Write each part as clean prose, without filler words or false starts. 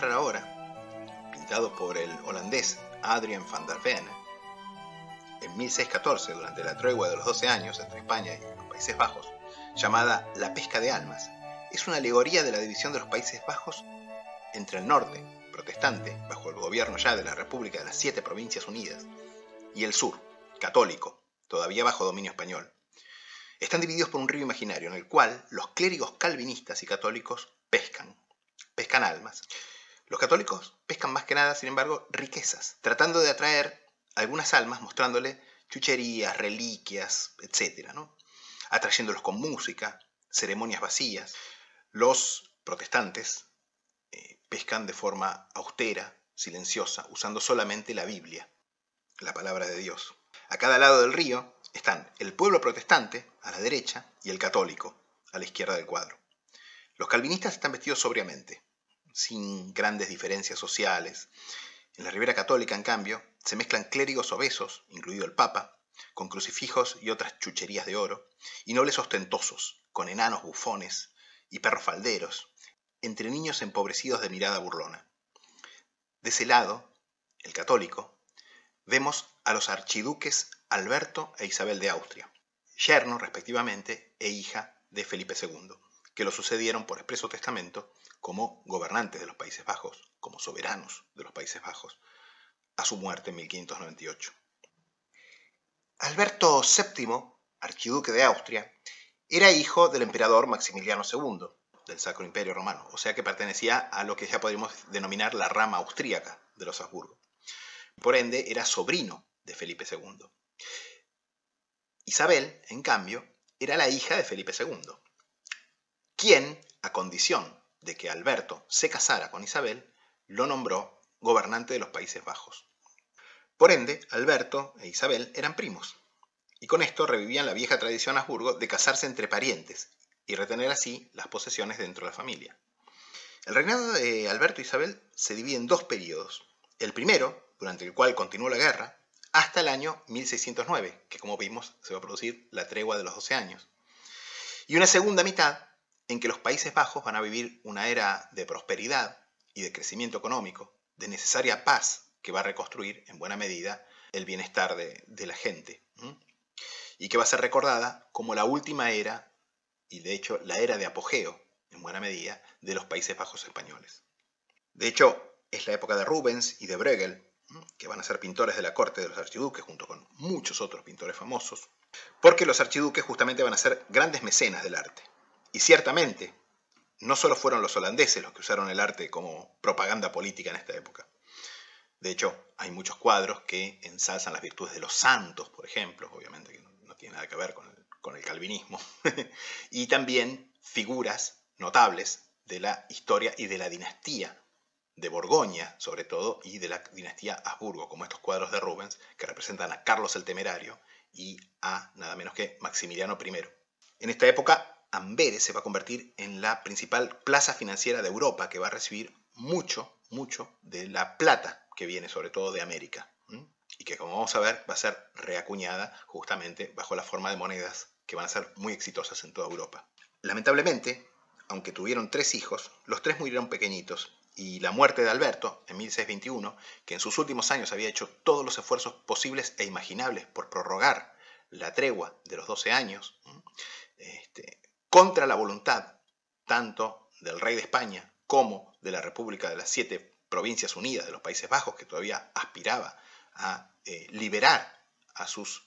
mostrar ahora, pintado por el holandés Adrian van der Veen, en 1614, durante la tregua de los 12 años entre España y los Países Bajos, llamada La pesca de almas, es una alegoría de la división de los Países Bajos entre el norte, protestante, bajo el gobierno ya de la República de las 7 Provincias Unidas, y el sur, católico, todavía bajo dominio español. Están divididos por un río imaginario en el cual los clérigos calvinistas y católicos pescan almas. Los católicos pescan más que nada, sin embargo, riquezas, tratando de atraer algunas almas mostrándole chucherías, reliquias, etc., ¿no? Atrayéndolos con música, ceremonias vacías. Los protestantes pescan de forma austera, silenciosa, usando solamente la Biblia, la palabra de Dios. A cada lado del río están el pueblo protestante, a la derecha, y el católico, a la izquierda del cuadro. Los calvinistas están vestidos sobriamente, sin grandes diferencias sociales. En la Ribera Católica, en cambio, se mezclan clérigos obesos, incluido el Papa, con crucifijos y otras chucherías de oro, y nobles ostentosos, con enanos bufones y perros falderos, entre niños empobrecidos de mirada burlona. De ese lado, el católico, vemos a los archiduques Alberto e Isabel de Austria, yerno, respectivamente, e hija de Felipe II, que lo sucedieron por expreso testamento como gobernantes de los Países Bajos, como soberanos de los Países Bajos, a su muerte en 1598. Alberto VII, archiduque de Austria, era hijo del emperador Maximiliano II, del Sacro Imperio Romano, o sea que pertenecía a lo que ya podríamos denominar la rama austríaca de los Habsburgo. Por ende, era sobrino de Felipe II. Isabel, en cambio, era la hija de Felipe II, quien, a condición de que Alberto se casara con Isabel, lo nombró gobernante de los Países Bajos. Por ende, Alberto e Isabel eran primos, y con esto revivían la vieja tradición Habsburgo de casarse entre parientes y retener así las posesiones dentro de la familia. El reinado de Alberto e Isabel se divide en 2 periodos. El primero, durante el cual continuó la guerra, hasta el año 1609, que como vimos se va a producir la tregua de los 12 años. Y una segunda mitad en que los Países Bajos van a vivir una era de prosperidad y de crecimiento económico, de necesaria paz que va a reconstruir en buena medida el bienestar de la gente, y que va a ser recordada como la última era, y de hecho la era de apogeo, en buena medida, de los Países Bajos españoles. De hecho, es la época de Rubens y de Bruegel, que van a ser pintores de la corte de los archiduques, junto con muchos otros pintores famosos, porque los archiduques justamente van a ser grandes mecenas del arte. Y ciertamente, no solo fueron los holandeses los que usaron el arte como propaganda política en esta época. De hecho, hay muchos cuadros que ensalzan las virtudes de los santos, por ejemplo, obviamente que no tiene nada que ver con el calvinismo, y también figuras notables de la historia y de la dinastía de Borgoña, sobre todo, y de la dinastía Habsburgo, como estos cuadros de Rubens, que representan a Carlos el Temerario y a nada menos que Maximiliano I. En esta época, Amberes se va a convertir en la principal plaza financiera de Europa, que va a recibir mucho de la plata que viene sobre todo de América, y que, como vamos a ver, va a ser reacuñada justamente bajo la forma de monedas que van a ser muy exitosas en toda Europa. Lamentablemente, aunque tuvieron 3 hijos, los 3 murieron pequeñitos, y la muerte de Alberto, en 1621, que en sus últimos años había hecho todos los esfuerzos posibles e imaginables por prorrogar la tregua de los 12 años, contra la voluntad tanto del rey de España como de la República de las 7 Provincias Unidas de los Países Bajos, que todavía aspiraba a liberar a sus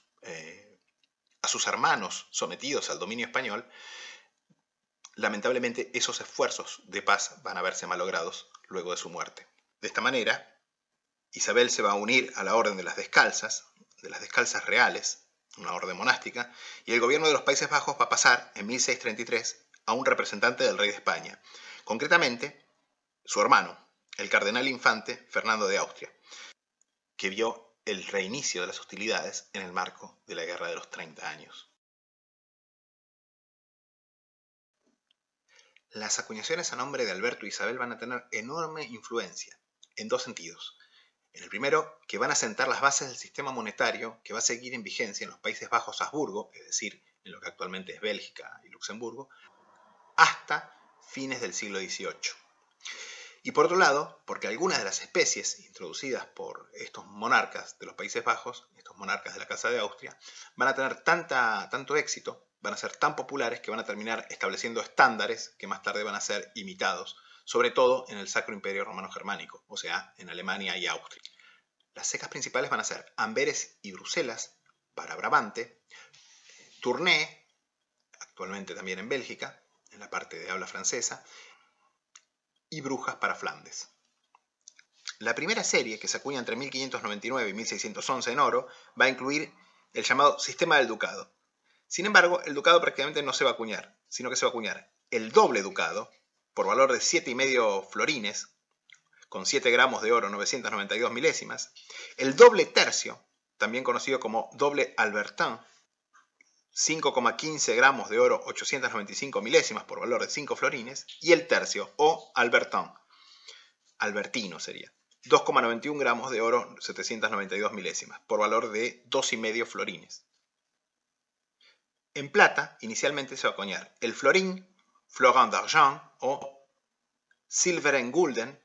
hermanos sometidos al dominio español, lamentablemente esos esfuerzos de paz van a verse malogrados luego de su muerte. De esta manera, Isabel se va a unir a la Orden de las Descalzas reales, una orden monástica, y el gobierno de los Países Bajos va a pasar en 1633 a un representante del rey de España, concretamente su hermano, el cardenal infante Fernando de Austria, que vio el reinicio de las hostilidades en el marco de la Guerra de los 30 años. Las acuñaciones a nombre de Alberto e Isabel van a tener enorme influencia, en 2 sentidos. En el primero, que van a sentar las bases del sistema monetario que va a seguir en vigencia en los Países Bajos Habsburgo, es decir, en lo que actualmente es Bélgica y Luxemburgo, hasta fines del siglo XVIII. Y por otro lado, porque algunas de las especies introducidas por estos monarcas de los Países Bajos, estos monarcas de la Casa de Austria, van a tener tanto éxito, van a ser tan populares que van a terminar estableciendo estándares que más tarde van a ser imitados, sobre todo en el Sacro Imperio Romano Germánico, o sea, en Alemania y Austria. Las secas principales van a ser Amberes y Bruselas para Brabante, Tournai, actualmente también en Bélgica, en la parte de habla francesa, y Brujas para Flandes. La primera serie, que se acuña entre 1599 y 1611 en oro, va a incluir el llamado sistema del ducado. Sin embargo, el ducado prácticamente no se va a acuñar, sino que se va a acuñar el doble ducado, por valor de 7,5 florines, con 7 gramos de oro 992 milésimas, el doble tercio, también conocido como doble albertin, 5,15 gramos de oro 895 milésimas por valor de 5 florines, y el tercio, o albertin, albertino sería, 2,91 gramos de oro 792 milésimas por valor de 2,5 florines. En plata, inicialmente se va a acuñar el florín, florin d'argent o silveren gulden,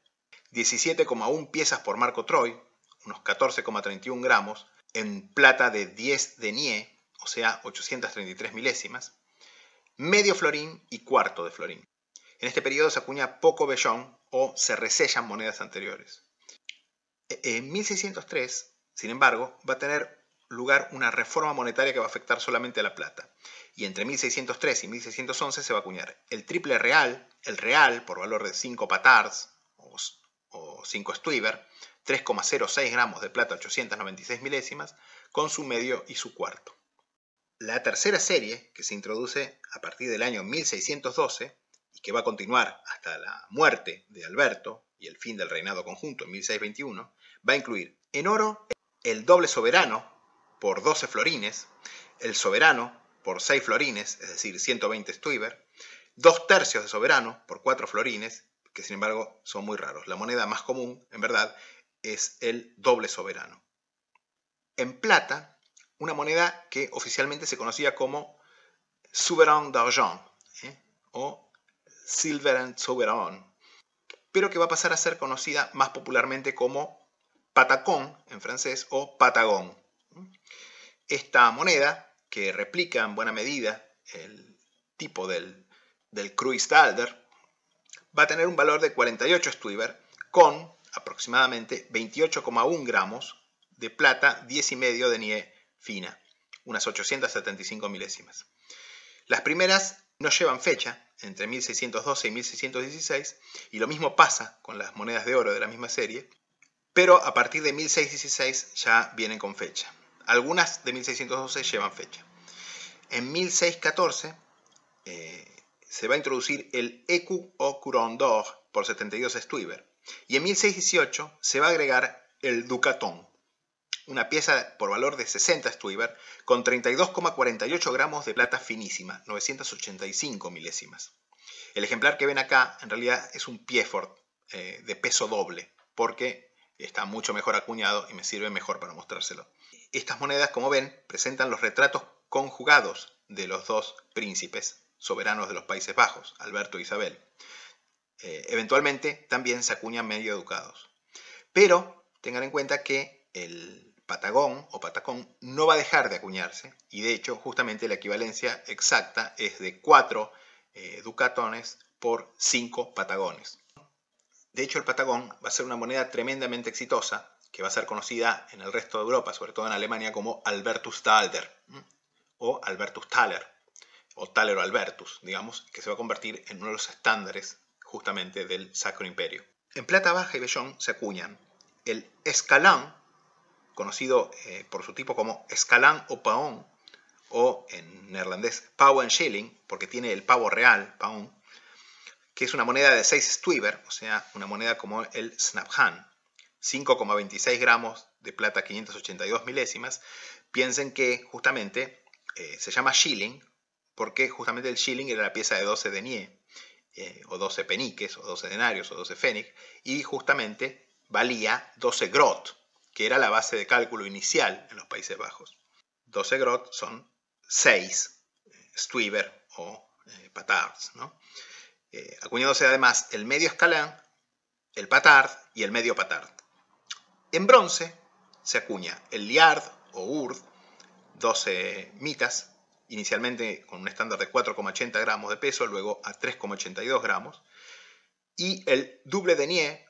17,1 piezas por marco Troy, unos 14,31 gramos, en plata de 10 deniers, o sea, 833 milésimas, medio florín y cuarto de florín. En este periodo se acuña poco vellón o se resellan monedas anteriores. En 1603, sin embargo, va a tener lugar una reforma monetaria que va a afectar solamente a la plata. Y entre 1603 y 1611 se va a acuñar el triple real, el real por valor de 5 patards o 5 stuyver, 3,06 gramos de plata 896 milésimas, con su medio y su cuarto. La tercera serie, que se introduce a partir del año 1612 y que va a continuar hasta la muerte de Alberto y el fin del reinado conjunto en 1621, va a incluir en oro el doble soberano por 12 florines, el soberano por 6 florines, es decir, 120 stuyver, 2 tercios de soberano por 4 florines, que sin embargo son muy raros. La moneda más común, en verdad, es el doble soberano. En plata, una moneda que oficialmente se conocía como souverain d'argent, o silveren souverain, pero que va a pasar a ser conocida más popularmente como patacón en francés o patagón. Esta moneda, que replica en buena medida el tipo del Kreuzdalder, va a tener un valor de 48 stuyver con aproximadamente 28,1 gramos de plata 10,5 deniers fina, unas 875 milésimas. Las primeras no llevan fecha, entre 1612 y 1616, y lo mismo pasa con las monedas de oro de la misma serie, pero a partir de 1616 ya vienen con fecha. Algunas de 1612 llevan fecha. En 1614 se va a introducir el écu o couronne d'or por 72 stuyver, y en 1618 se va a agregar el ducaton, una pieza por valor de 60 stuyver con 32,48 gramos de plata finísima, 985 milésimas. El ejemplar que ven acá en realidad es un Piefort de peso doble, porque está mucho mejor acuñado y me sirve mejor para mostrárselo. Estas monedas, como ven, presentan los retratos conjugados de los dos príncipes soberanos de los Países Bajos, Alberto e Isabel. Eventualmente también se acuñan medio ducados. Pero tengan en cuenta que el patagón o patacón no va a dejar de acuñarse, y de hecho justamente la equivalencia exacta es de 4 ducatones por 5 patagones. De hecho, el patagón va a ser una moneda tremendamente exitosa que va a ser conocida en el resto de Europa, sobre todo en Alemania, como Albertus Thaler o Albertus Thaler o Thaler o Albertus, digamos, que se va a convertir en uno de los estándares justamente del Sacro Imperio. En plata baja y vellón se acuñan el escalán, conocido por su tipo como escalán o paón, o en neerlandés pauw en shilling, porque tiene el pavo real, paón, que es una moneda de 6 stuyver, o sea, una moneda como el snaphan, 5,26 gramos de plata 582 milésimas. Piensen que justamente se llama shilling porque justamente el shilling era la pieza de 12 deniers, o 12 peniques, o 12 denarios, o 12 pfennig, y justamente valía 12 grot, que era la base de cálculo inicial en los Países Bajos. 12 grot son 6 stuyver o patards, ¿no? Acuñándose además el medio escalán el patard y el medio patard. En bronce se acuña el liard o urd, 12 mitas, inicialmente con un estándar de 4,80 gramos de peso, luego a 3,82 gramos, y el double denier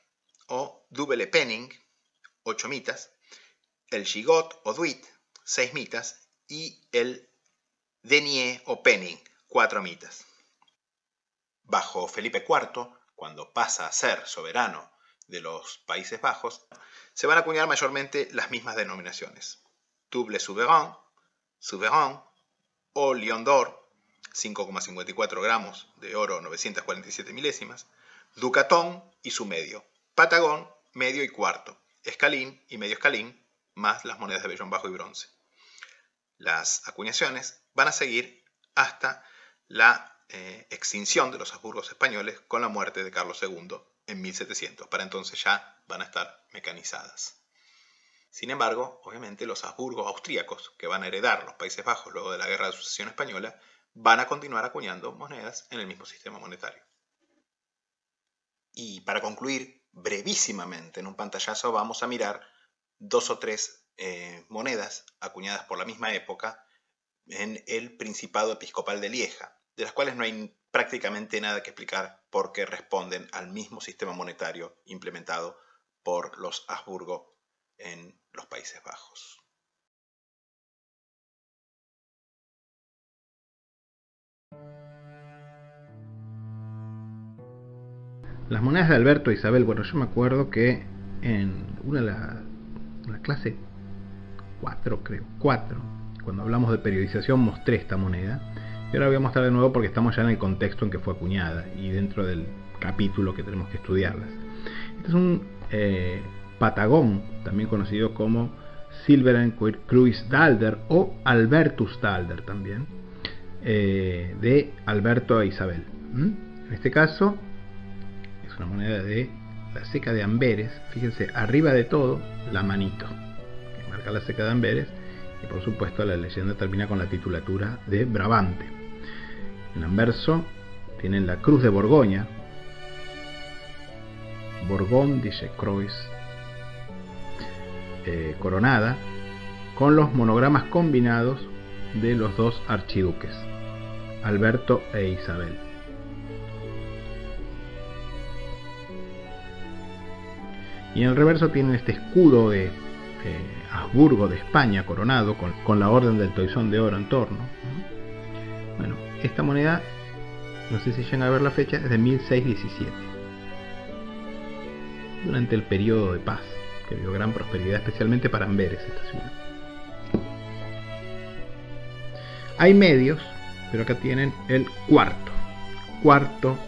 o double penning, 8 mitas, el gigot o duit, 6 mitas, y el denier o penning, 4 mitas. Bajo Felipe IV, cuando pasa a ser soberano de los Países Bajos, se van a acuñar mayormente las mismas denominaciones. Double souverain, souverain o lion d'or, 5,54 gramos de oro, 947 milésimas, ducatón y su medio, patagón, medio y cuarto, escalín y medio escalín, más las monedas de vellón bajo y bronce. Las acuñaciones van a seguir hasta la extinción de los Habsburgos españoles con la muerte de Carlos II en 1700. Para entonces ya van a estar mecanizadas. Sin embargo, obviamente los Habsburgos austríacos, que van a heredar los Países Bajos luego de la Guerra de Sucesión Española, van a continuar acuñando monedas en el mismo sistema monetario. Y para concluir, brevísimamente, en un pantallazo, vamos a mirar 2 o 3 monedas acuñadas por la misma época en el Principado Episcopal de Lieja, de las cuales no hay prácticamente nada que explicar porque responden al mismo sistema monetario implementado por los Habsburgo en los Países Bajos. Las monedas de Alberto e Isabel, bueno, yo me acuerdo que en la clase 4, cuando hablamos de periodización mostré esta moneda, y ahora voy a mostrar de nuevo porque estamos ya en el contexto en que fue acuñada y dentro del capítulo que tenemos que estudiarlas. Este es un patagón, también conocido como Silveren Kruisdalder o Albertus Dalder también, de Alberto e Isabel. En este caso es una moneda de la ceca de Amberes. Fíjense, arriba de todo la manito que marca la ceca de Amberes, y por supuesto la leyenda termina con la titulatura de Brabante. En anverso tienen la cruz de Borgoña, Borgondische Kreuz, coronada con los monogramas combinados de los dos archiduques, Alberto e Isabel. Y en el reverso tienen este escudo de Habsburgo de España coronado con la orden del Toisón de Oro en torno. Bueno, esta moneda, no sé si llegan a ver la fecha, es de 1617, durante el periodo de paz, que dio gran prosperidad, especialmente para Amberes, esta ciudad. Hay medios, pero acá tienen el cuarto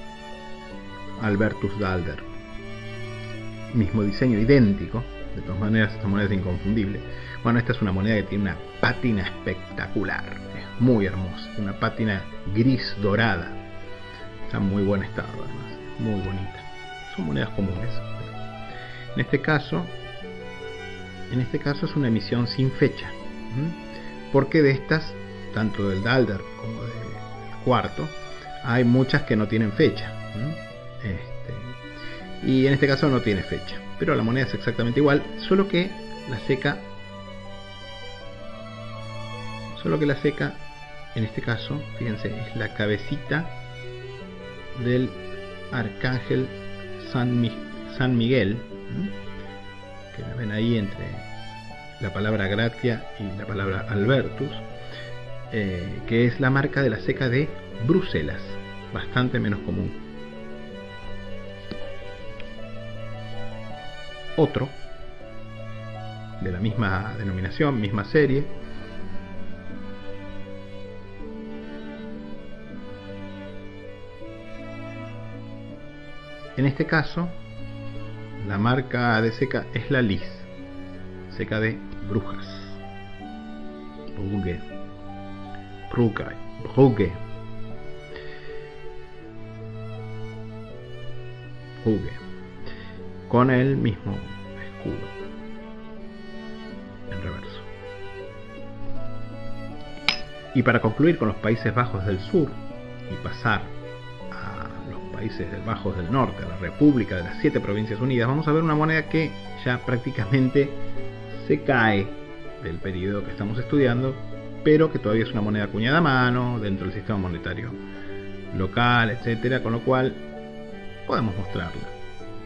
Albertus Dalder, mismo diseño, idéntico. De todas maneras, esta moneda es inconfundible. Bueno, esta es una moneda que tiene una pátina espectacular, es muy hermosa, una pátina gris dorada, está en muy buen estado además, muy bonita. Son monedas comunes. En este caso es una emisión sin fecha, porque de estas, tanto del Dalder como del cuarto, hay muchas que no tienen fecha, y en este caso no tiene fecha, pero la moneda es exactamente igual, solo que la ceca en este caso, fíjense, es la cabecita del arcángel San Miguel, que la ven ahí entre la palabra Gratia y la palabra Albertus, que es la marca de la ceca de Bruselas, bastante menos común. Otro de la misma denominación, misma serie, en este caso la marca de ceca es la Lis, ceca de Brujas, Brugge, con el mismo escudo en reverso. Y para concluir con los Países Bajos del Sur y pasar a los Países Países Bajos del Norte, a la República de las 7 Provincias Unidas, vamos a ver una moneda que ya prácticamente se cae del periodo que estamos estudiando, pero que todavía es una moneda acuñada a mano dentro del sistema monetario local, etcétera, con lo cual podemos mostrarla.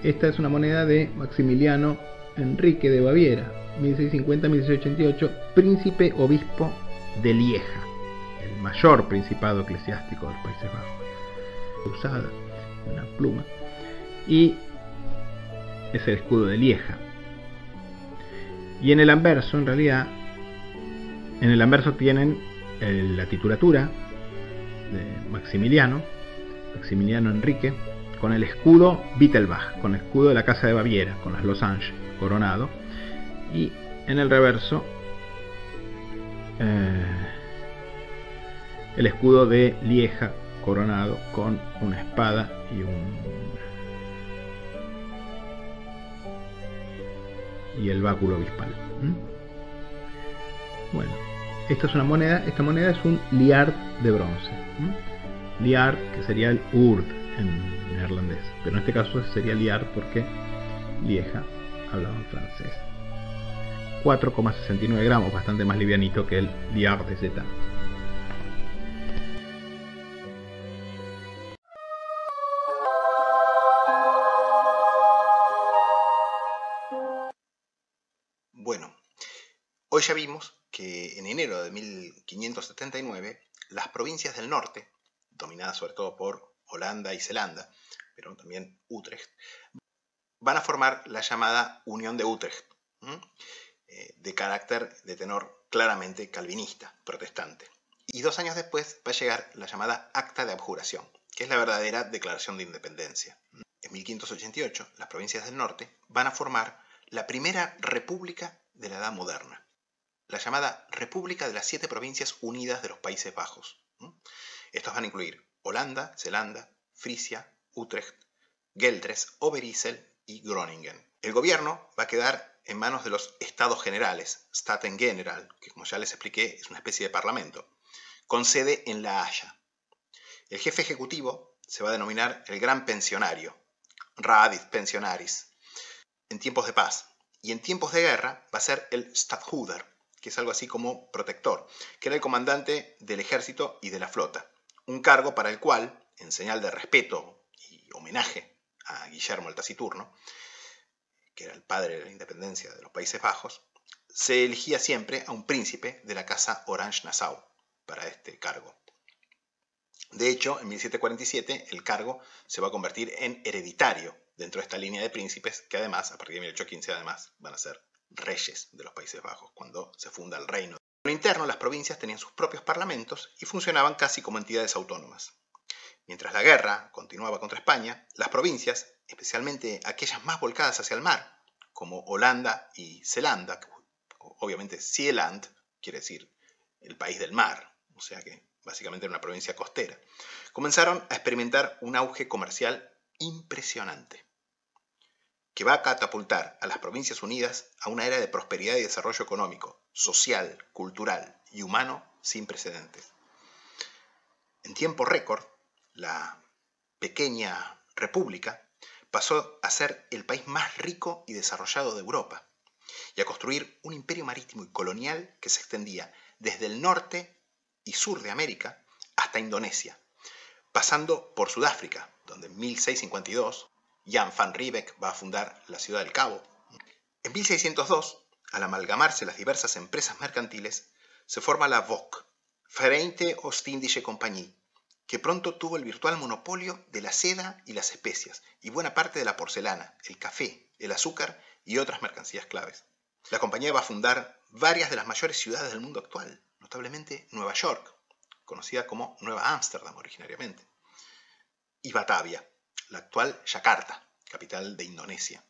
Esta es una moneda de Maximiliano Enrique de Baviera, 1650-1688, príncipe obispo de Lieja, el mayor principado eclesiástico de los Países Bajos. Usada, una pluma, y es el escudo de Lieja. Y en el anverso, en realidad, en el anverso tienen la titulatura de Maximiliano Enrique, con el escudo Wittelbach, con el escudo de la Casa de Baviera, con las losanges coronado, y en el reverso el escudo de Lieja coronado con una espada y el báculo obispal. Bueno, esta es una moneda. Esta moneda es un liard de bronce. Liard, que sería el urd en neerlandés, pero en este caso sería liard porque Lieja hablaba en francés. 4,69 gramos, bastante más livianito que el liard de Z. Bueno, hoy ya vimos que en enero de 1579 las provincias del norte, dominadas sobre todo por Holanda y Zelanda, pero también Utrecht, van a formar la llamada Unión de Utrecht, de carácter de tenor claramente calvinista, protestante. Y 2 años después va a llegar la llamada Acta de Abjuración, que es la verdadera declaración de independencia. En 1588, las provincias del norte van a formar la primera república de la Edad Moderna, la llamada República de las 7 Provincias Unidas de los Países Bajos. Estos van a incluir Holanda, Zelanda, Frisia, Utrecht, Geldres, Overijssel y Groningen. El gobierno va a quedar en manos de los Estados Generales, Staten General, que como ya les expliqué es una especie de parlamento, con sede en La Haya. El jefe ejecutivo se va a denominar el Gran Pensionario, Raadit Pensionaris, en tiempos de paz, y en tiempos de guerra va a ser el Stadtholder, que es algo así como protector, que era el comandante del ejército y de la flota, un cargo para el cual, en señal de respeto y homenaje a Guillermo el Taciturno, que era el padre de la independencia de los Países Bajos, se elegía siempre a un príncipe de la casa Orange-Nassau para este cargo. De hecho, en 1747 el cargo se va a convertir en hereditario dentro de esta línea de príncipes que además, a partir de 1815, además van a ser reyes de los Países Bajos cuando se funda el reino. En lo interno, las provincias tenían sus propios parlamentos y funcionaban casi como entidades autónomas. Mientras la guerra continuaba contra España, las provincias, especialmente aquellas más volcadas hacia el mar, como Holanda y Zelanda, obviamente Zeeland quiere decir el país del mar, o sea que básicamente era una provincia costera, comenzaron a experimentar un auge comercial impresionante, que va a catapultar a las Provincias Unidas a una era de prosperidad y desarrollo económico, social, cultural y humano sin precedentes. En tiempo récord, la pequeña república pasó a ser el país más rico y desarrollado de Europa y a construir un imperio marítimo y colonial que se extendía desde el norte y sur de América hasta Indonesia, pasando por Sudáfrica, donde en 1652 Jan van Riebeeck va a fundar la ciudad del Cabo. En 1602, al amalgamarse las diversas empresas mercantiles, se forma la VOC, Vereinte Ostindische Compagnie, que pronto tuvo el virtual monopolio de la seda y las especias, y buena parte de la porcelana, el café, el azúcar y otras mercancías claves. La compañía va a fundar varias de las mayores ciudades del mundo actual, notablemente Nueva York, conocida como Nueva Ámsterdam originariamente, y Batavia, la actual Yakarta, capital de Indonesia,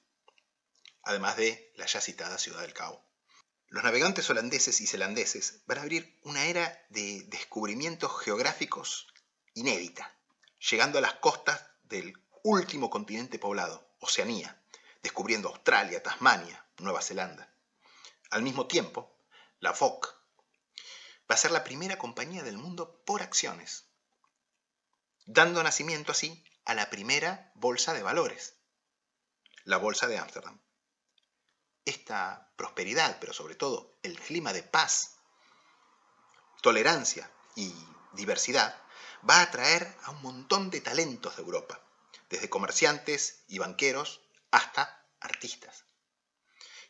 además de la ya citada Ciudad del Cabo. Los navegantes holandeses y zelandeses van a abrir una era de descubrimientos geográficos inédita, llegando a las costas del último continente poblado, Oceanía, descubriendo Australia, Tasmania, Nueva Zelanda. Al mismo tiempo, la VOC va a ser la primera compañía del mundo por acciones, dando nacimiento así a la primera bolsa de valores, la bolsa de Ámsterdam. Esta prosperidad, pero sobre todo el clima de paz, tolerancia y diversidad, va a atraer a un montón de talentos de Europa, desde comerciantes y banqueros hasta artistas.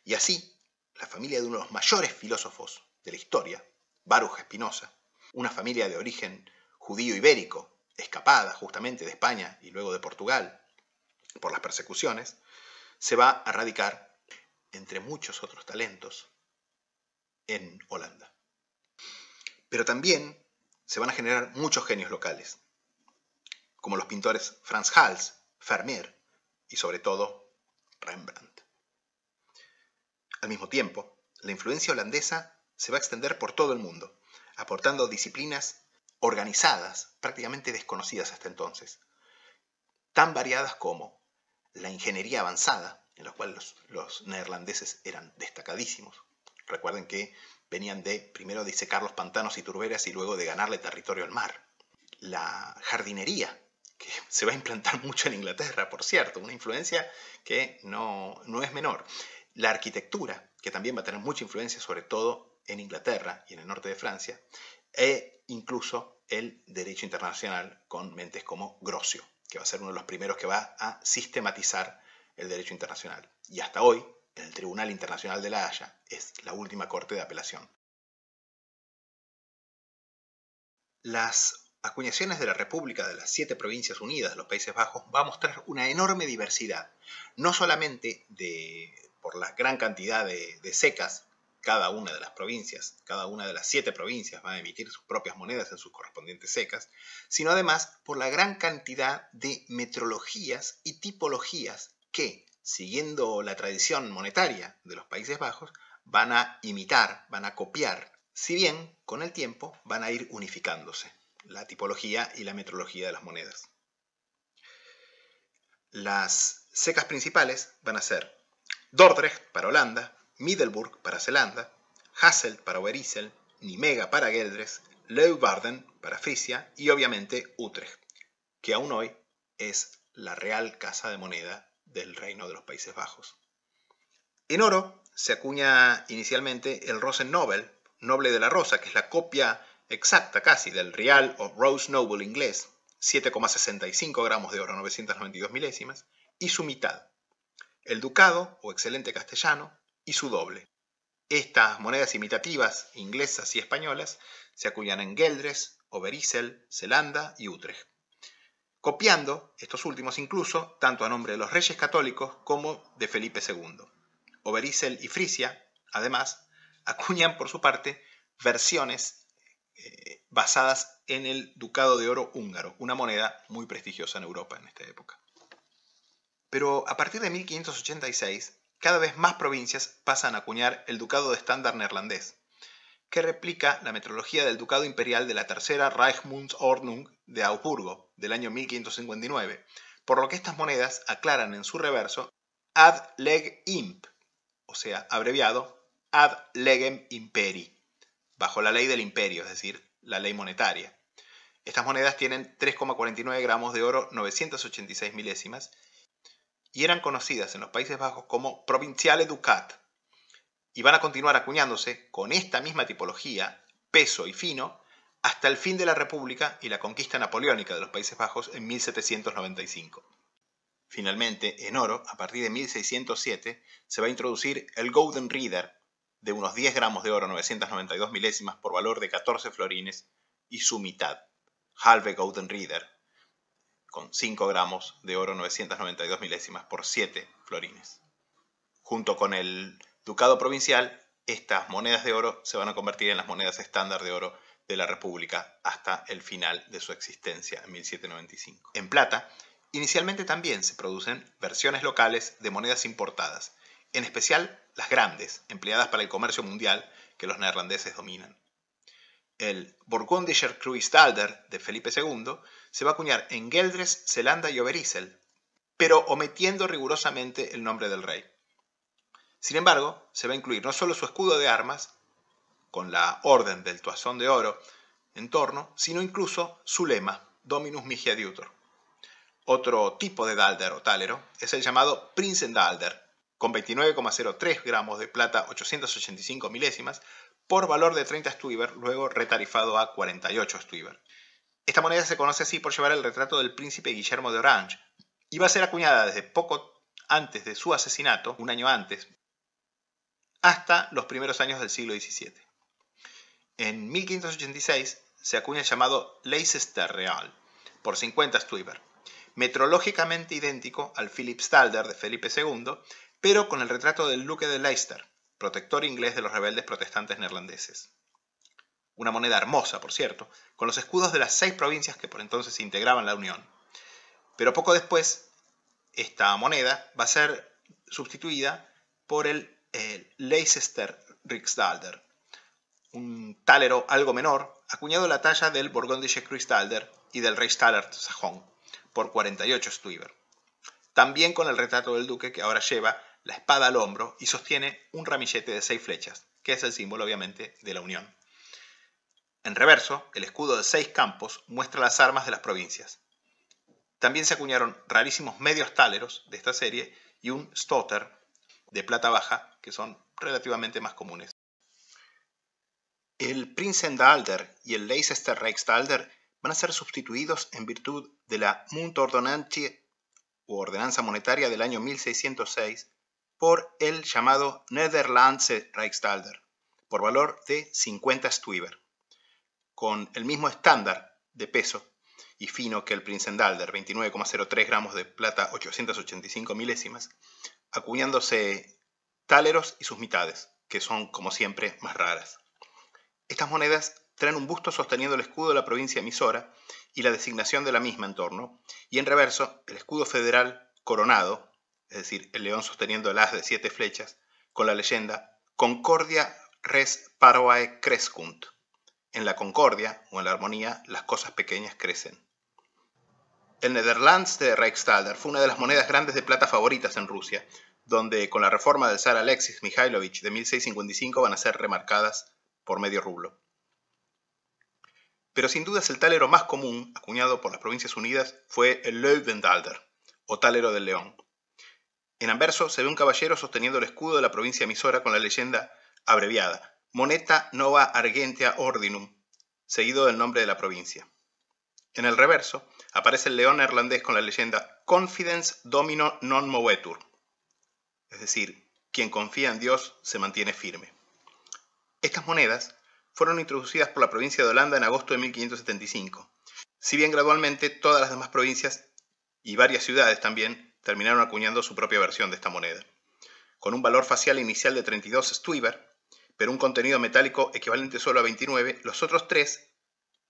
Y así, la familia de uno de los mayores filósofos de la historia, Baruch Spinoza, una familia de origen judío ibérico, escapada justamente de España y luego de Portugal por las persecuciones, se va a radicar, entre muchos otros talentos, en Holanda. Pero también se van a generar muchos genios locales, como los pintores Frans Hals, Vermeer y sobre todo Rembrandt. Al mismo tiempo, la influencia holandesa se va a extender por todo el mundo, aportando disciplinas organizadas, prácticamente desconocidas hasta entonces, tan variadas como la ingeniería avanzada, en la cual los neerlandeses eran destacadísimos. Recuerden que venían de primero disecar los pantanos y turberas y luego de ganarle territorio al mar. La jardinería, que se va a implantar mucho en Inglaterra, por cierto, una influencia que no es menor. La arquitectura, que también va a tener mucha influencia, sobre todo en Inglaterra y en el norte de Francia, e incluso el derecho internacional con mentes como Grocio, que va a ser uno de los primeros que va a sistematizar el derecho internacional. Y hasta hoy, el Tribunal Internacional de La Haya es la última corte de apelación. Las acuñaciones de la República de las 7 Provincias Unidas de los Países Bajos va a mostrar una enorme diversidad, no solamente por la gran cantidad de secas. Cada una de las provincias, cada una de las 7 provincias va a emitir sus propias monedas en sus correspondientes secas, sino además por la gran cantidad de metrologías y tipologías que, siguiendo la tradición monetaria de los Países Bajos, van a imitar, van a copiar, si bien con el tiempo van a ir unificándose la tipología y la metrología de las monedas. Las secas principales van a ser Dordrecht para Holanda, Middelburg para Zelanda, Hasselt para Overijssel, Nimega para Geldres, Leeuwarden para Frisia y obviamente Utrecht, que aún hoy es la real casa de moneda del Reino de los Países Bajos. En oro se acuña inicialmente el Rosen Nobel, noble de la rosa, que es la copia exacta casi del Real o Rose Noble inglés, 7,65 gramos de oro, 992 milésimas, y su mitad, el ducado o excelente castellano, y su doble. Estas monedas imitativas inglesas y españolas se acuñan en Geldres, Overijssel, Zelanda y Utrecht, copiando estos últimos incluso tanto a nombre de los reyes católicos como de Felipe II. Overijssel y Frisia, además, acuñan por su parte versiones basadas en el ducado de oro húngaro, una moneda muy prestigiosa en Europa en esta época. Pero a partir de 1586, cada vez más provincias pasan a acuñar el ducado de estándar neerlandés, que replica la metrología del ducado imperial de la tercera Reichsmundsordnung de Augsburgo del año 1559, por lo que estas monedas aclaran en su reverso ad leg imp, o sea, abreviado ad legem imperi, bajo la ley del imperio, es decir, la ley monetaria. Estas monedas tienen 3,49 gramos de oro, 986 milésimas, y eran conocidas en los Países Bajos como Provinciale Ducat, y van a continuar acuñándose con esta misma tipología, peso y fino, hasta el fin de la República y la conquista napoleónica de los Países Bajos en 1795. Finalmente, en oro, a partir de 1607, se va a introducir el Golden Reader, de unos 10 gramos de oro, 992 milésimas, por valor de 14 florines, y su mitad, Halve Golden Reader, con 5 gramos de oro, 992 milésimas, por 7 florines. Junto con el ducado provincial, estas monedas de oro se van a convertir en las monedas estándar de oro de la República hasta el final de su existencia en 1795. En plata, inicialmente también se producen versiones locales de monedas importadas, en especial las grandes, empleadas para el comercio mundial que los neerlandeses dominan. El Burgundischer Kruisdaalder de Felipe II se va a acuñar en Geldres, Zelanda y Overijssel, pero omitiendo rigurosamente el nombre del rey. Sin embargo, se va a incluir no solo su escudo de armas, con la orden del toazón de oro en torno, sino incluso su lema, Dominus Mihi Adiutor. Otro tipo de dálder o tálero es el llamado Prinsendaelder, con 29,03 gramos de plata 885 milésimas, por valor de 30 stuyver, luego retarifado a 48 stuyver. Esta moneda se conoce así por llevar el retrato del príncipe Guillermo de Orange, y va a ser acuñada desde poco antes de su asesinato, un año antes, hasta los primeros años del siglo XVII. En 1586 se acuña el llamado Leicester Real, por 50 stuyver, metrológicamente idéntico al Philippsdalder de Felipe II, pero con el retrato del duque de Leicester, protector inglés de los rebeldes protestantes neerlandeses. Una moneda hermosa, por cierto, con los escudos de las 6 provincias que por entonces integraban la Unión. Pero poco después, esta moneda va a ser sustituida por el Leicester Riksdalder, un tálero algo menor, acuñado en la talla del Burgundische Kreuzsdalder y del Reichstaler sajón, por 48 stuyver. También con el retrato del duque, que ahora lleva la espada al hombro y sostiene un ramillete de 6 flechas, que es el símbolo obviamente de la Unión. En reverso, el escudo de 6 campos muestra las armas de las provincias. También se acuñaron rarísimos medios táleros de esta serie y un stotter de plata baja, que son relativamente más comunes. El Prinsendaelder y el Leicester Riksdalder van a ser sustituidos en virtud de la Muntordonnantie o ordenanza monetaria del año 1606 por el llamado Nederlandse Riksdalder, por valor de 50 stuyver, con el mismo estándar de peso y fino que el Prinsendaelder, 29,03 gramos de plata 885 milésimas, acuñándose táleros y sus mitades, que son, como siempre, más raras. Estas monedas traen un busto sosteniendo el escudo de la provincia emisora y la designación de la misma en torno, y en reverso el escudo federal coronado, es decir, el león sosteniendo el as de 7 flechas, con la leyenda Concordia res paroae crescunt. En la concordia o en la armonía las cosas pequeñas crecen. El Nederlandse Riksdalder fue una de las monedas grandes de plata favoritas en Rusia, donde con la reforma del zar Alexis Mikhailovich de 1655 van a ser remarcadas por medio rublo. Pero sin duda el tálero más común, acuñado por las Provincias Unidas, fue el Löwendalder, o tálero del león. En anverso se ve un caballero sosteniendo el escudo de la provincia emisora con la leyenda abreviada, Moneta Nova Argentea Ordinum, seguido del nombre de la provincia. En el reverso aparece el león neerlandés con la leyenda Confidence Domino non movetur, es decir, quien confía en Dios se mantiene firme. Estas monedas fueron introducidas por la provincia de Holanda en agosto de 1575, si bien gradualmente todas las demás provincias y varias ciudades también terminaron acuñando su propia versión de esta moneda, con un valor facial inicial de 32 stuyver, pero un contenido metálico equivalente solo a 29, los otros 3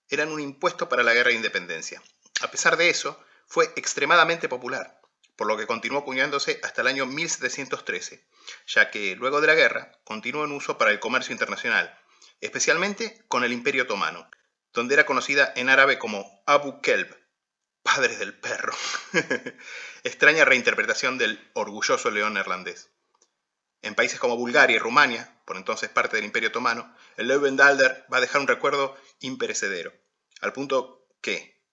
eran un impuesto para la guerra de independencia. A pesar de eso, fue extremadamente popular, por lo que continuó acuñándose hasta el año 1713, ya que luego de la guerra continuó en uso para el comercio internacional, especialmente con el Imperio Otomano, donde era conocida en árabe como Abu Kelb, padre del perro. Extraña reinterpretación del orgulloso león neerlandés. En países como Bulgaria y Rumania, por entonces parte del Imperio Otomano, el Löwendalder va a dejar un recuerdo imperecedero, al punto que,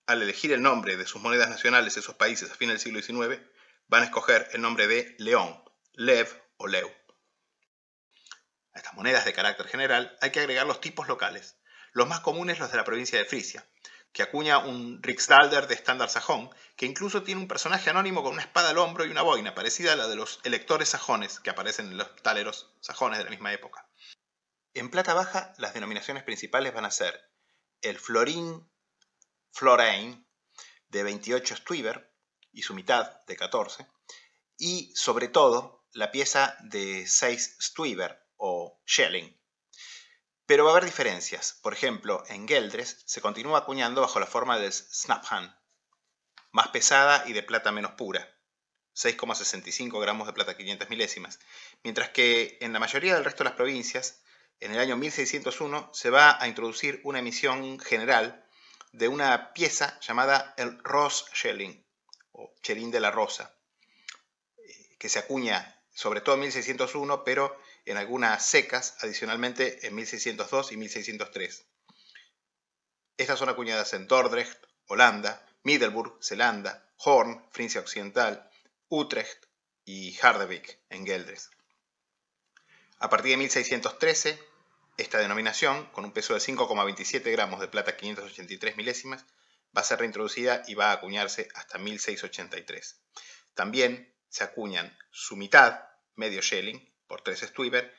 al elegir el nombre de sus monedas nacionales de esos países a fines del siglo XIX, van a escoger el nombre de León, Lev o Leu. A estas monedas de carácter general hay que agregar los tipos locales, los más comunes los de la provincia de Frisia, que acuña un Riksdalder de estándar sajón, que incluso tiene un personaje anónimo con una espada al hombro y una boina, parecida a la de los electores sajones que aparecen en los táleros sajones de la misma época. En plata baja, las denominaciones principales van a ser el Florin Florein de 28 stuyver y su mitad de 14, y sobre todo la pieza de 6 stuyver o Schelling. Pero va a haber diferencias. Por ejemplo, en Geldres se continúa acuñando bajo la forma del Snaphan, más pesada y de plata menos pura, 6,65 gramos de plata 500 milésimas, mientras que en la mayoría del resto de las provincias, en el año 1601 se va a introducir una emisión general de una pieza llamada el Ros-Schelling, o Chelín de la Rosa, que se acuña sobre todo en 1601, pero en algunas secas, adicionalmente en 1602 y 1603. Estas son acuñadas en Dordrecht, Holanda, Middelburg, Zelanda, Hoorn, Frisia Occidental, Utrecht y Harderwijk en Geldres. A partir de 1613, esta denominación, con un peso de 5,27 gramos de plata 583 milésimas, va a ser reintroducida y va a acuñarse hasta 1683. También se acuñan su mitad, medio schilling, por 3 stuyver,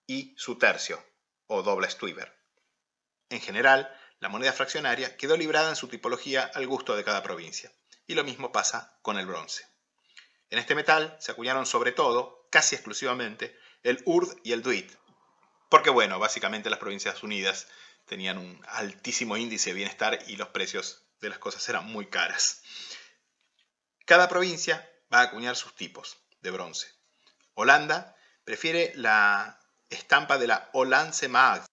y su tercio, o doble stuyver. En general, la moneda fraccionaria quedó librada en su tipología al gusto de cada provincia, y lo mismo pasa con el bronce. En este metal se acuñaron sobre todo, casi exclusivamente, el urd y el duit, porque bueno, básicamente las Provincias Unidas tenían un altísimo índice de bienestar y los precios de las cosas eran muy caras. Cada provincia va a acuñar sus tipos de bronce. Holanda prefiere la estampa de la Hollandse Maagd,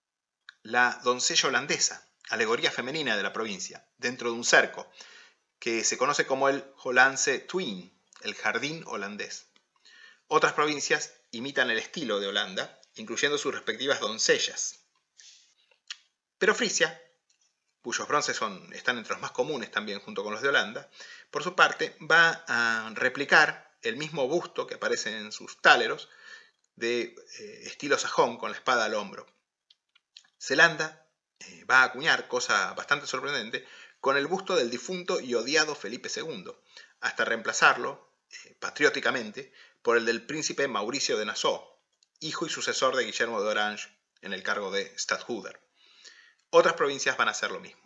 la doncella holandesa, alegoría femenina de la provincia, dentro de un cerco, que se conoce como el Hollandse Twin, el jardín holandés. Otras provincias imitan el estilo de Holanda, incluyendo sus respectivas doncellas. Pero Frisia, cuyos bronces están entre los más comunes también junto con los de Holanda, por su parte va a replicar el mismo busto que aparece en sus táleros de estilo sajón con la espada al hombro. Zelanda va a acuñar, cosa bastante sorprendente, con el busto del difunto y odiado Felipe II, hasta reemplazarlo, patrióticamente, por el del príncipe Mauricio de Nassau, hijo y sucesor de Guillermo de Orange en el cargo de Stadtholder. Otras provincias van a hacer lo mismo.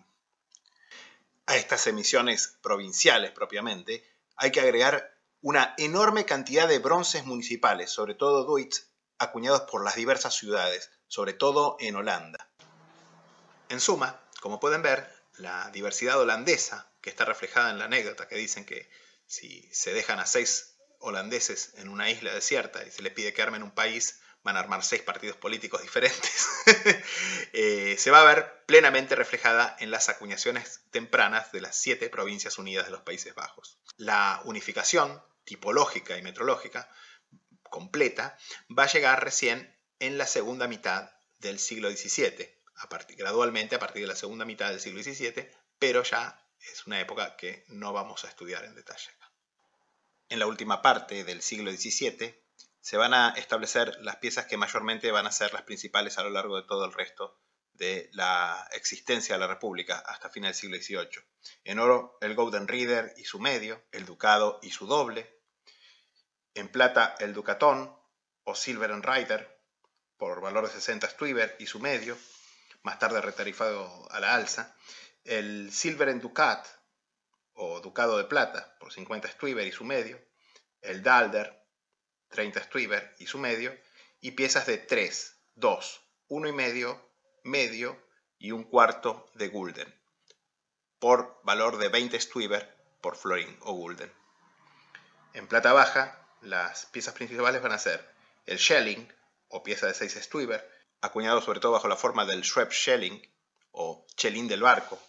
A estas emisiones provinciales propiamente hay que agregar una enorme cantidad de bronces municipales, sobre todo duits, acuñados por las diversas ciudades, sobre todo en Holanda. En suma, como pueden ver, la diversidad holandesa, que está reflejada en la anécdota que dicen que si se dejan a 6 holandeses en una isla desierta y se les pide que armen un país, van a armar 6 partidos políticos diferentes, se va a ver plenamente reflejada en las acuñaciones tempranas de las 7 provincias unidas de los Países Bajos. La unificación tipológica y metrológica completa va a llegar recién en la segunda mitad del siglo XVII, gradualmente a partir de la segunda mitad del siglo XVII, pero ya es una época que no vamos a estudiar en detalle. En la última parte del siglo XVII se van a establecer las piezas que mayormente van a ser las principales a lo largo de todo el resto de la existencia de la República hasta fines del siglo XVIII. En oro, el Golden Reader y su medio, el ducado y su doble. En plata, el ducatón o Silveren Reiter por valor de 60 stuyver y su medio, más tarde retarifado a la alza. El Silveren Ducat o ducado de plata por 50 stuyver y su medio. El Dalder, 30 stuyver y su medio, y piezas de 3, 2, 1,5, medio y un cuarto de gulden, por valor de 20 stuyver por florín o gulden. En plata baja, las piezas principales van a ser el Schelling, o pieza de 6 stuyver, acuñado sobre todo bajo la forma del Schweb-Schelling, o chelín del barco.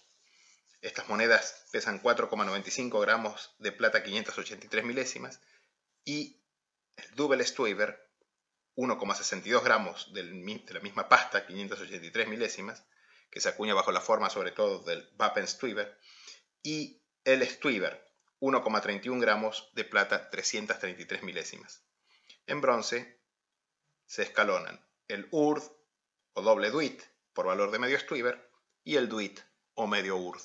Estas monedas pesan 4,95 gramos de plata 583 milésimas, y el Double Stuyver, 1,62 gramos de la misma pasta, 583 milésimas, que se acuña bajo la forma sobre todo del Wappen-Stuyver, y el Stuyver, 1,31 gramos de plata, 333 milésimas. En bronce se escalonan el urd o doble duit por valor de medio stuyver y el duit o medio urd.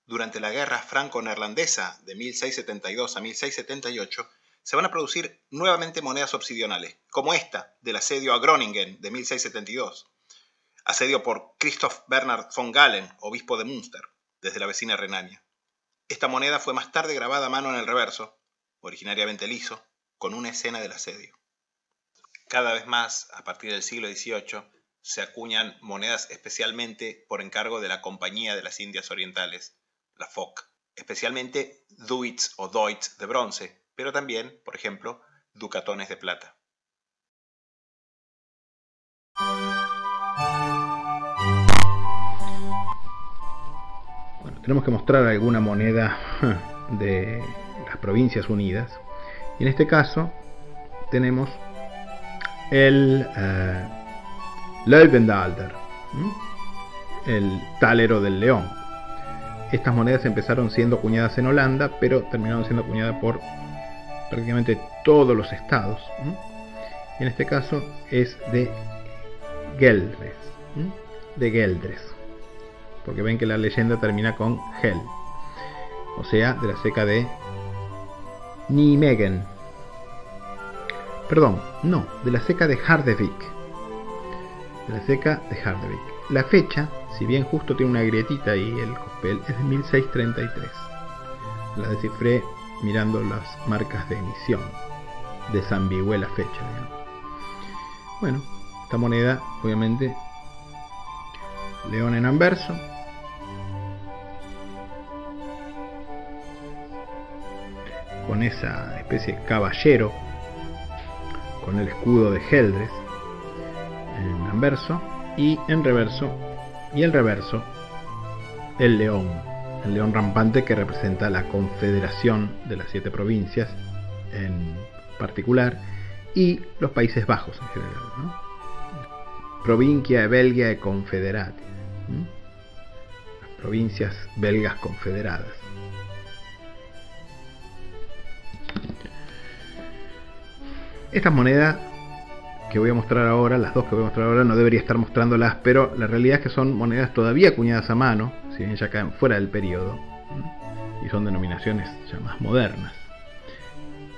Durante la guerra franco-neerlandesa de 1672 a 1678 se van a producir nuevamente monedas obsidionales, como esta del asedio a Groningen de 1672, asedio por Christoph Bernhard von Galen, obispo de Münster, desde la vecina Renania. Esta moneda fue más tarde grabada a mano en el reverso, originariamente liso, con una escena del asedio. Cada vez más, a partir del siglo XVIII, se acuñan monedas especialmente por encargo de la Compañía de las Indias Orientales, la FOC, especialmente duits o doits de bronce, pero también, por ejemplo, ducatones de plata. Bueno, tenemos que mostrar alguna moneda de las Provincias Unidas, y en este caso tenemos el Löwendalder, el talero del león. estas monedas empezaron siendo acuñadas en Holanda, pero terminaron siendo acuñadas por prácticamente todos los estados. En este caso es de Geldres, porque ven que la leyenda termina con Hel, o sea, de la ceca de Nijmegen. Perdón, no, de la ceca de Hardevik. La fecha, si bien justo tiene una grietita ahí el cospel, es de 1633. La descifré mirando las marcas de emisión. Desambigüé la fecha, digamos. Bueno, esta moneda, obviamente, león en anverso, con esa especie de caballero, con el escudo de Geldres en anverso, y en reverso, el león rampante, que representa la confederación de las 7 provincias en particular, y los Países Bajos en general, ¿no? Provincia Belgia Confederati, las provincias belgas confederadas. Estas monedas que voy a mostrar ahora, las dos que voy a mostrar ahora, no debería estar mostrándolas, pero la realidad es que son monedas todavía acuñadas a mano, si bien ya caen fuera del periodo, y son denominaciones ya más modernas,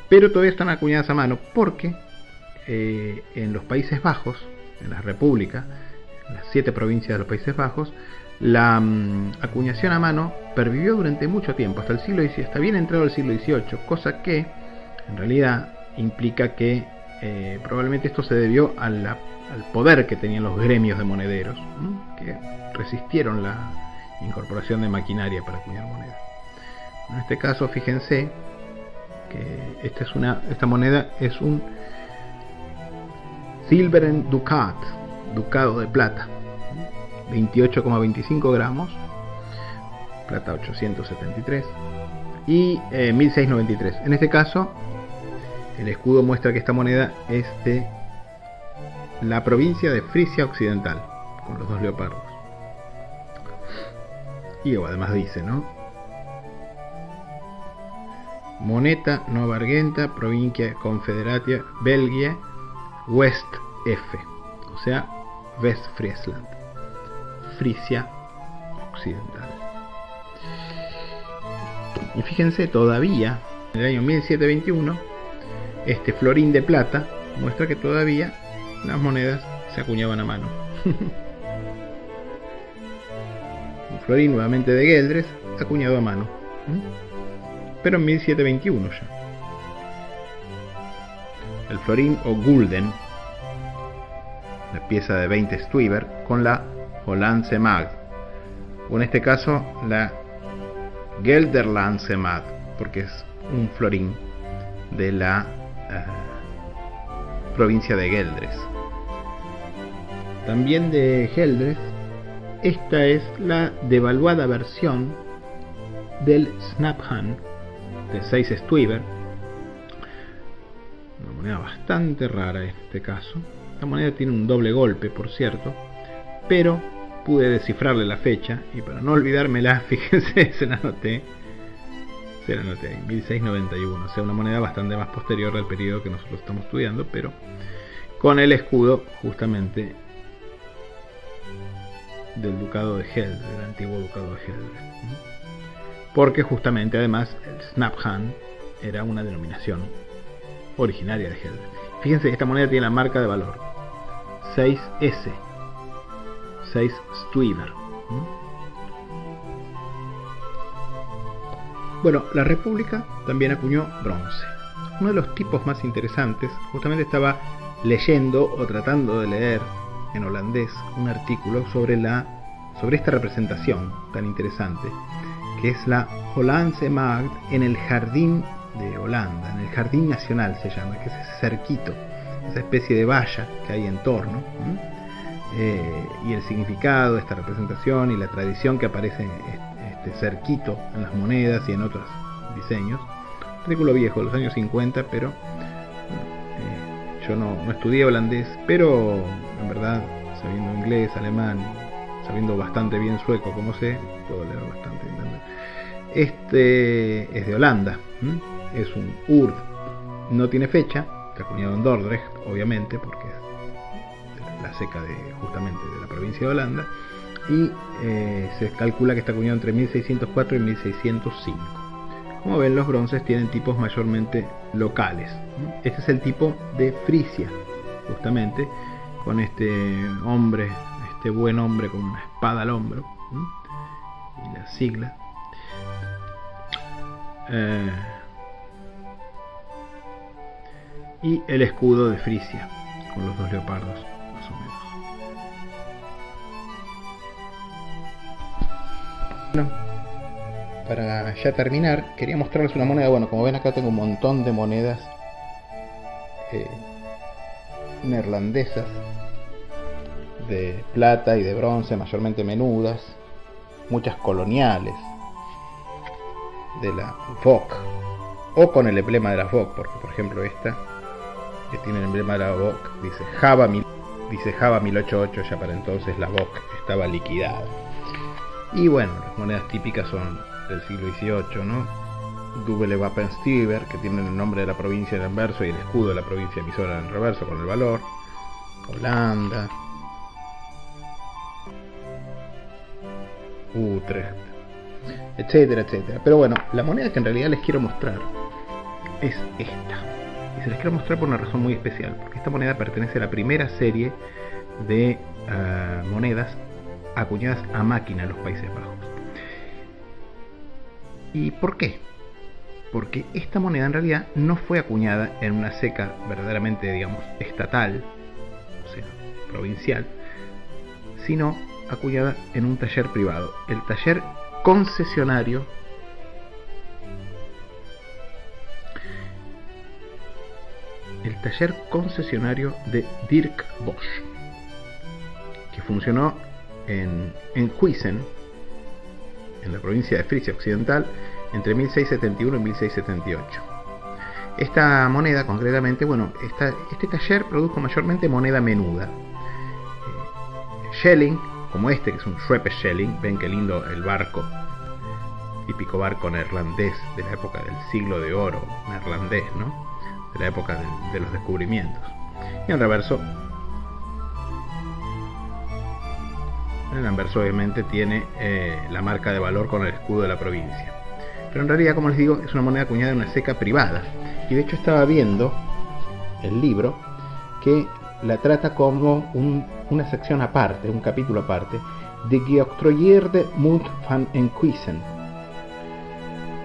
pero todavía están acuñadas a mano porque en los Países Bajos, en la República, en las 7 provincias de los Países Bajos, la acuñación a mano pervivió durante mucho tiempo, hasta el siglo XVIII, hasta bien entrado el siglo XVIII, cosa que en realidad implica que probablemente esto se debió al poder que tenían los gremios de monederos, que resistieron la incorporación de maquinaria para acuñar monedas. En este caso, fíjense que esta moneda es un Silberen Ducat, ducado de plata, 28,25 gramos, plata 873, y 1693. En este caso, el escudo muestra que esta moneda es de la provincia de Frisia Occidental, con los 2 leopardos. Y además dice, ¿no? Moneta Nova Argenta, Provincia Confederatia Belgia, West F, o sea, Westfriesland, Frisia Occidental. Y fíjense, todavía en el año 1721, este florín de plata muestra que todavía las monedas se acuñaban a mano. Un florín nuevamente de Geldres, acuñado a mano, pero en 1721 ya. El florín o gulden, la pieza de 20 stuiver, con la Hollandse Magd, o en este caso la Gelderlandse Magd, porque es un florín de la provincia de Geldres. También de Geldres, esta es la devaluada versión del Snaphan de 6 stuiver, una moneda bastante rara en este caso. La moneda tiene un doble golpe, por cierto, pero pude descifrarle la fecha y para no olvidármela, fíjense, se la anoté ahí, 1691, o sea, una moneda bastante más posterior al periodo que nosotros estamos estudiando, pero con el escudo justamente del ducado de Geldres, del antiguo ducado de Geldres, porque justamente además el Snaphan era una denominación originaria de Geldres. Fíjense, esta moneda tiene la marca de valor 6S, 6 stuiver. Bueno, la República también acuñó bronce. Uno de los tipos más interesantes, justamente estaba leyendo o tratando de leer en holandés un artículo sobre esta representación tan interesante, que es la Hollandse Magd en el jardín de Holanda, en el jardín nacional se llama, que es ese cerquito, esa especie de valla que hay en torno, y el significado de esta representación y la tradición que aparece en este cerquito en las monedas y en otros diseños. Un artículo viejo de los años 50, pero yo no estudié holandés, pero en verdad, sabiendo inglés, alemán, sabiendo bastante bien sueco como sé, puedo leer bastante bien también. Este es de Holanda, es un urd, no tiene fecha, está acuñado en Dordrecht, obviamente, porque es la ceca justamente de la provincia de Holanda, y se calcula que está acuñado entre 1604 y 1605. Como ven, los bronces tienen tipos mayormente locales. Este es el tipo de Frisia, justamente, con este hombre, este buen hombre con una espada al hombro, y la sigla. Y el escudo de Frisia, con los dos leopardos, más o menos. Bueno, para ya terminar, quería mostrarles una moneda. Bueno, como ven acá tengo un montón de monedas neerlandesas, de plata y de bronce, mayormente menudas, muchas coloniales, de la VOC, o con el emblema de la VOC, porque por ejemplo esta, que tiene el emblema de la VOC, dice Java 1088, ya para entonces la VOC estaba liquidada. Y bueno, las monedas típicas son del siglo XVIII, ¿no? Double Wapenstieber, que tienen el nombre de la provincia en el verso y el escudo de la provincia emisora en el reverso con el valor. Holanda, Utrecht, etcétera, etcétera. Pero bueno, la moneda que en realidad les quiero mostrar es esta. Y se les quiero mostrar por una razón muy especial, porque esta moneda pertenece a la primera serie de monedas acuñadas a máquina en los Países Bajos. ¿Y por qué? Porque esta moneda en realidad no fue acuñada en una ceca verdaderamente, digamos, estatal, o sea, provincial, sino acuñada en un taller privado, el taller concesionario de Dirk Bosch, que funcionó en Huissen, en la provincia de Frisia Occidental, entre 1671 y 1678. Esta moneda concretamente, bueno, este taller produjo mayormente moneda menuda, Schelling, como este, que es un Schweppes-Schelling. Ven qué lindo el barco, típico barco neerlandés de la época del siglo de oro neerlandés, ¿no? De la época de los descubrimientos. Y en reverso, obviamente tiene la marca de valor con el escudo de la provincia. Pero en realidad, como les digo, es una moneda acuñada en una ceca privada. Y de hecho estaba viendo el libro que la trata como una sección aparte, un capítulo aparte, de Geoctroyerde Munt van Enkhuizen.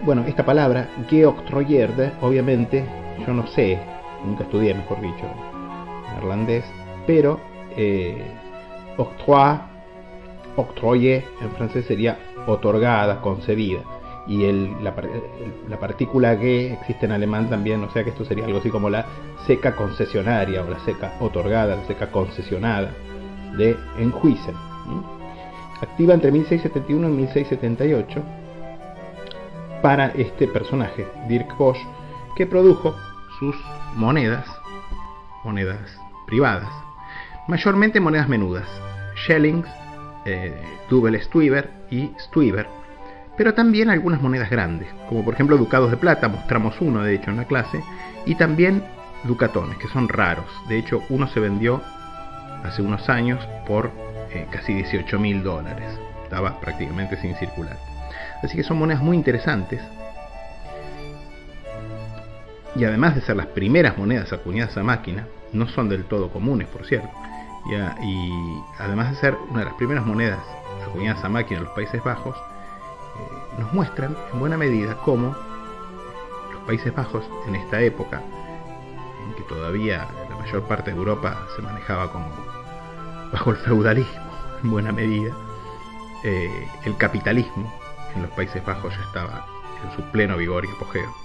Bueno, esta palabra, Geoctroyerde, obviamente, yo no sé, nunca estudié, mejor dicho, neerlandés, pero octroyer en francés sería otorgada, concedida. Y la partícula G existe en alemán también, o sea que esto sería algo así como la ceca concesionaria o la ceca otorgada, la ceca concesionada de Enkhuizen. Activa entre 1671 y 1678 para este personaje, Dirk Bosch, que produjo sus monedas privadas, mayormente monedas menudas, Schellings, Double Stuyver y Stuyver, pero también algunas monedas grandes, como por ejemplo ducados de plata, mostramos uno de hecho en la clase, y también ducatones, que son raros. De hecho, uno se vendió hace unos años por casi $18.000, estaba prácticamente sin circular. Así que son monedas muy interesantes, y además de ser las primeras monedas acuñadas a máquina, no son del todo comunes, por cierto, y además de ser una de las primeras monedas acuñadas a máquina en los Países Bajos, nos muestran en buena medida cómo los Países Bajos, en esta época en que todavía la mayor parte de Europa se manejaba como bajo el feudalismo, en buena medida, el capitalismo en los Países Bajos ya estaba en su pleno vigor y apogeo.